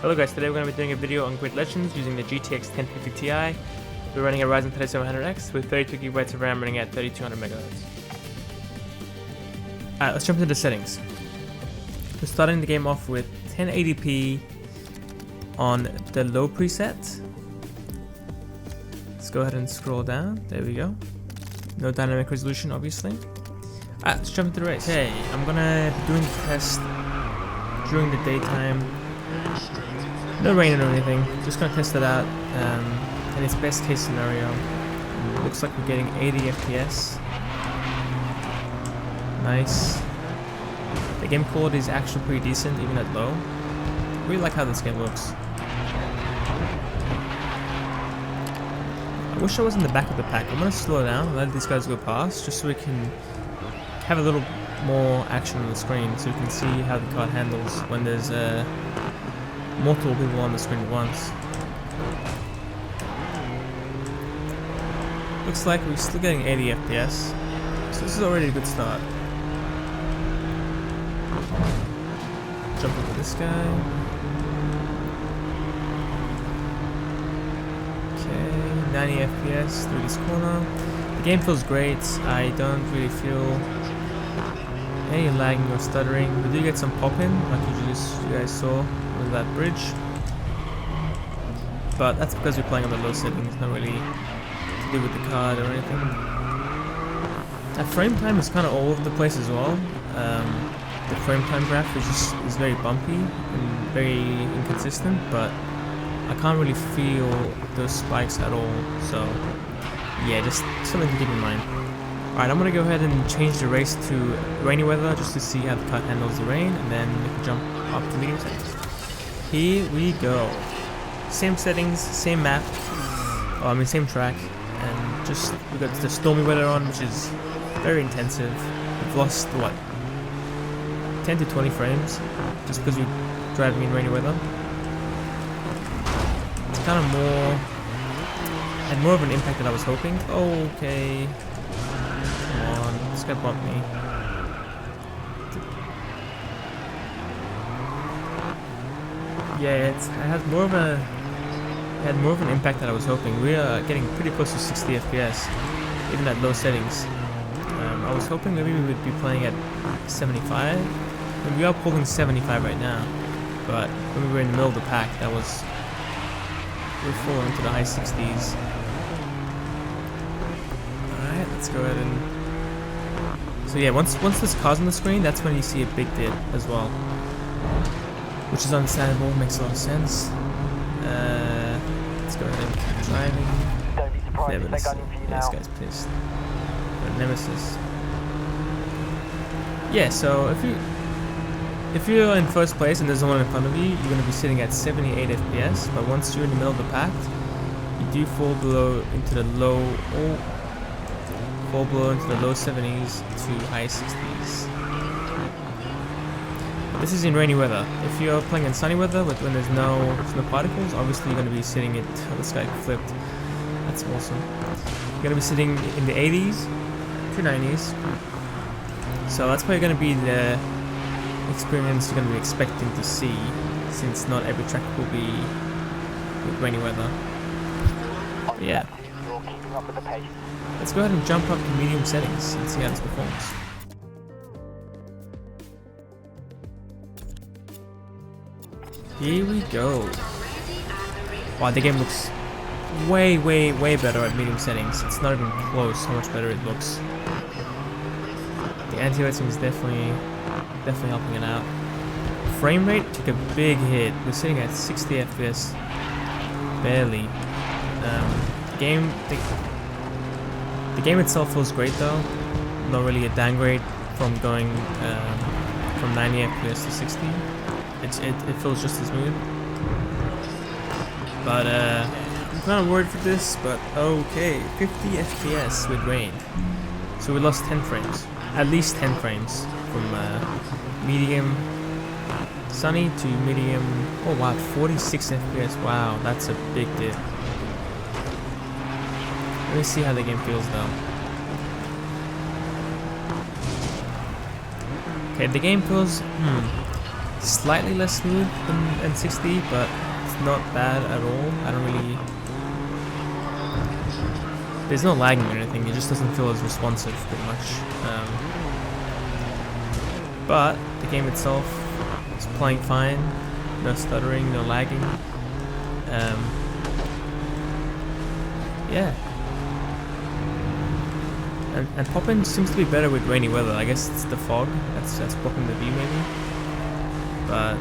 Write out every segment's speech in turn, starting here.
Hello guys, today we're going to be doing a video on Grid Legends using the GTX 1050 Ti. We're running a Ryzen 3700X with 32GB of RAM running at 3200 MHz. Alright, let's jump into the settings. We're starting the game off with 1080p on the low preset. Let's go ahead and scroll down, there we go. No dynamic resolution obviously. Alright, let's jump into the race. Okay, I'm going to be doing the test during the daytime. No rain or anything, just gonna test it out, and its best case scenario, looks like we're getting 80 FPS. Nice. The game quality is actually pretty decent, even at low. I really like how this game looks. I wish I was in the back of the pack. I'm gonna slow down and let these guys go past, just so we can have a little more action on the screen, so we can see how the card handles when there's multiple people on the screen at once. Looks like we're still getting 80 FPS, so this is already a good start. Jump into this guy. Okay, 90 FPS through this corner. The game feels great. I don't really feel any lagging or stuttering. We do get some pop-in, like you guys saw with that bridge, but that's because we're playing on the low settings, not really to do with the card or anything. That frame time is kind of all over the place as well. The frame time graph is very bumpy and very inconsistent, but I can't really feel those spikes at all, so yeah, just something to keep in mind. Alright, I'm going to go ahead and change the race to rainy weather just to see how the card handles the rain, and then we can jump up to medium settings. Here we go. Same settings, same map, same track, and just we got the stormy weather on, which is very intensive. We've lost what, 10 to 20 frames just because we're driving in rainy weather. It's kind of had more of an impact than I was hoping. Okay. This guy bumped me. Yeah, it had more of an impact than I was hoping. We are getting pretty close to 60 FPS, even at low settings. I was hoping maybe we would be playing at 75. I mean, we are pulling 75 right now, but when we were in the middle of the pack, we're falling into the high 60s. Alright, let's go ahead and. So yeah, once this car's on the screen, that's when you see a big dip as well, which is understandable, makes a lot of sense. Let's go ahead and keep driving. Nemesis. Yeah, this guy's pissed. But Nemesis. Yeah, so if you're in first place and there's no one in front of you, you're going to be sitting at 78 FPS. But once you're in the middle of the pack, you do fall below into the low. Below into the low 70s to high 60s. But this is in rainy weather. If you're playing in sunny weather when there's no particles, obviously you're going to be sitting at, oh, this guy flipped. That's awesome. You're going to be sitting in the 80s to 90s. So that's probably going to be the experience you're going to be expecting to see, since not every track will be with rainy weather. But yeah. Let's go ahead and jump up to medium settings and see how this performs. Here we go. Wow, the game looks way better at medium settings. It's not even close how much better it looks. The anti-aliasing is definitely helping it out. Frame rate took a big hit. We're sitting at 60 FPS. Barely. The game itself feels great though, not really a downgrade from going from 90 FPS to 60. It feels just as smooth. But I'm kind of worried for this, but okay, 50 FPS with rain. So we lost 10 frames, at least 10 frames from medium sunny to medium. Oh wow, 46 FPS, wow, that's a big dip. Let me see how the game feels though. Okay, the game feels slightly less smooth than 60, but it's not bad at all. I don't really... There's no lagging or anything, it just doesn't feel as responsive pretty much. But the game itself is playing fine, no stuttering, no lagging. Yeah. And pop-in seems to be better with rainy weather. I guess it's the fog that's blocking the view maybe. But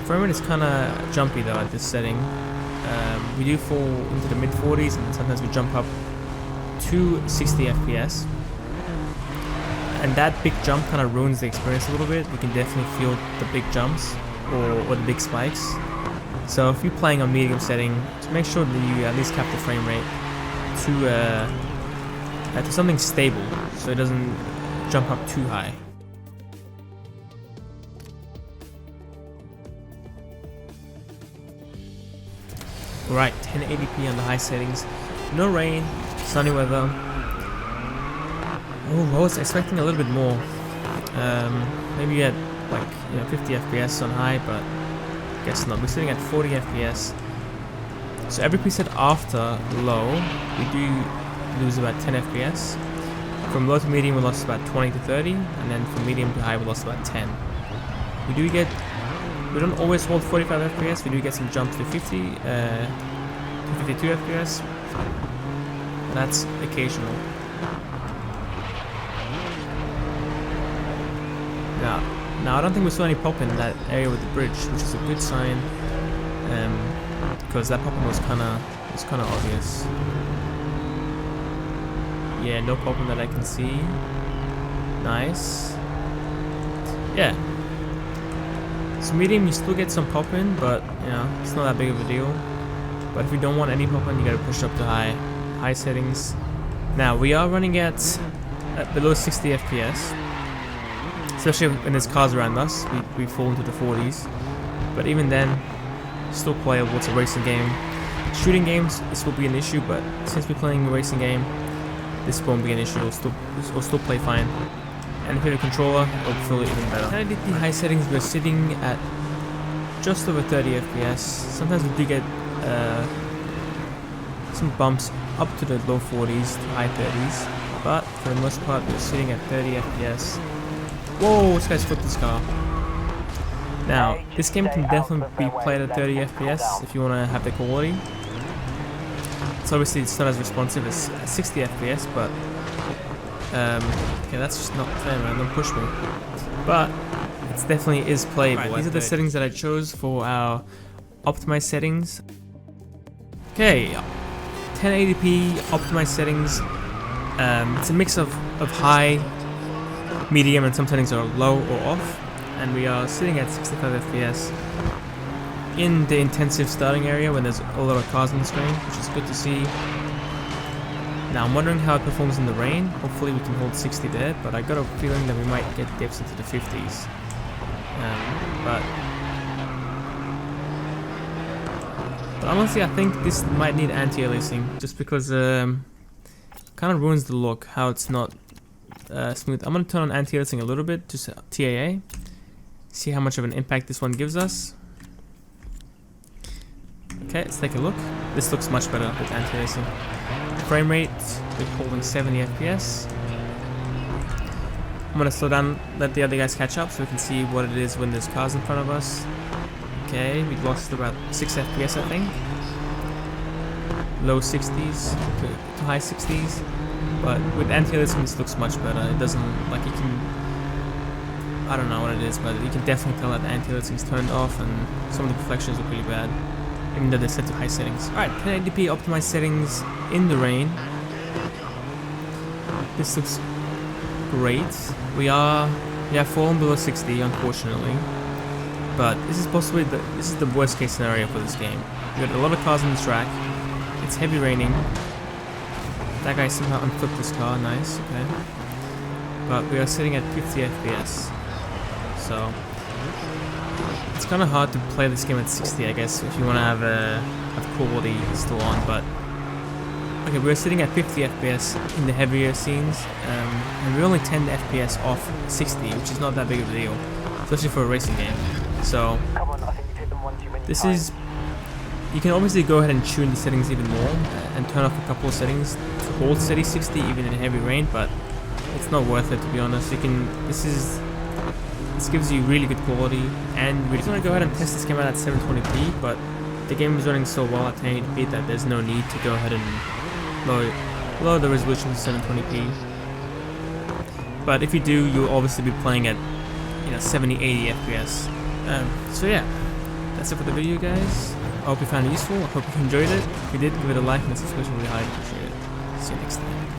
frame rate is kind of jumpy though at this setting. We do fall into the mid 40s and sometimes we jump up to 60 FPS. And that big jump kind of ruins the experience a little bit. You can definitely feel the big jumps or the big spikes. So if you're playing on medium setting, just make sure that you at least cap the frame rate to something stable, so it doesn't jump up too high. Right, 1080p on the high settings, no rain, sunny weather. Oh, I was expecting a little bit more. Maybe at like 50 FPS on high, but guess not. We're sitting at 40 FPS. So every preset after low, we do lose about 10 FPS. From low to medium we lost about 20 to 30, and then from medium to high we lost about 10. We don't always hold 45 FPS, we do get some jumps to 50, to 52 FPS. That's occasional. Now I don't think we saw any pop-in in that area with the bridge, which is a good sign, because that pop-in was kind of obvious. Yeah, no pop-in that I can see. Nice. Yeah. So medium, you still get some pop-in, but it's not that big of a deal. But if you don't want any pop-in, you gotta push up to high settings. Now we are running at below 60 FPS. Especially when there's cars around us, we fall into the 40s. But even then, still playable. It's a racing game. Shooting games, this will be an issue, but since we're playing a racing game, this won't be an issue. It'll still play fine. And if you have a controller, it'll feel even better. 1080p high settings, we're sitting at just over 30 FPS. Sometimes we do get some bumps up to the low 40s to high 30s, but for the most part, we're sitting at 30 FPS. Whoa, this guy's flipped his car. Now, this game can definitely be played at 30 FPS if you want to have the quality. So obviously it's not as responsive as 60 FPS, but okay, that's just not fair, man, don't push me. But it definitely is playable. Right, these are the settings that I chose for our optimized settings. Okay, 1080p optimized settings. It's a mix of high, medium, and some settings are low or off, and we are sitting at 65 FPS in the intensive starting area when there's a lot of cars on the screen, which is good to see. Now I'm wondering how it performs in the rain. Hopefully we can hold 60 there, but I got a feeling that we might get dips into the 50s. But honestly, I think this might need anti-aliasing, just because kind of ruins the look how it's not smooth. I'm gonna turn on anti-aliasing a little bit to TAA, see how much of an impact this one gives us. Okay, let's take a look. This looks much better with anti-aliasing. Frame rate, we're holding 70 FPS. I'm gonna slow down, let the other guys catch up so we can see what it is when there's cars in front of us. Okay, we lost about 6 FPS I think. Low 60s to high 60s. But with anti-aliasing this looks much better. It doesn't, like, you can, I don't know what it is, but you can definitely tell that the anti-aliasing is turned off and some of the reflections look really bad, even though they're set to high settings. Alright, 1080p optimized settings in the rain. This looks great. We have fallen below 60 unfortunately, but this is possibly the worst case scenario for this game. We got a lot of cars on the track. It's heavy raining. That guy somehow unflipped his car, nice, okay. But we are sitting at 50 FPS. So it's kind of hard to play this game at 60, I guess, if you want to have quality still on. But okay, we're sitting at 50 FPS in the heavier scenes, and we're only 10 FPS off 60, which is not that big of a deal. especially for a racing game. So this is, you can obviously go ahead and tune the settings even more and turn off a couple of settings to hold steady 60 even in heavy rain, but it's not worth it, to be honest. This gives you really good quality, and we're just gonna go ahead and test this game out at 720p, but the game is running so well at 1080p that there's no need to go ahead and lower the resolution to 720p. But if you do, you'll obviously be playing at 70-80 FPS. So yeah, that's it for the video, guys. I hope you found it useful. I hope you enjoyed it. If you did, give it a like and subscribe. Really highly appreciate it. See you next time.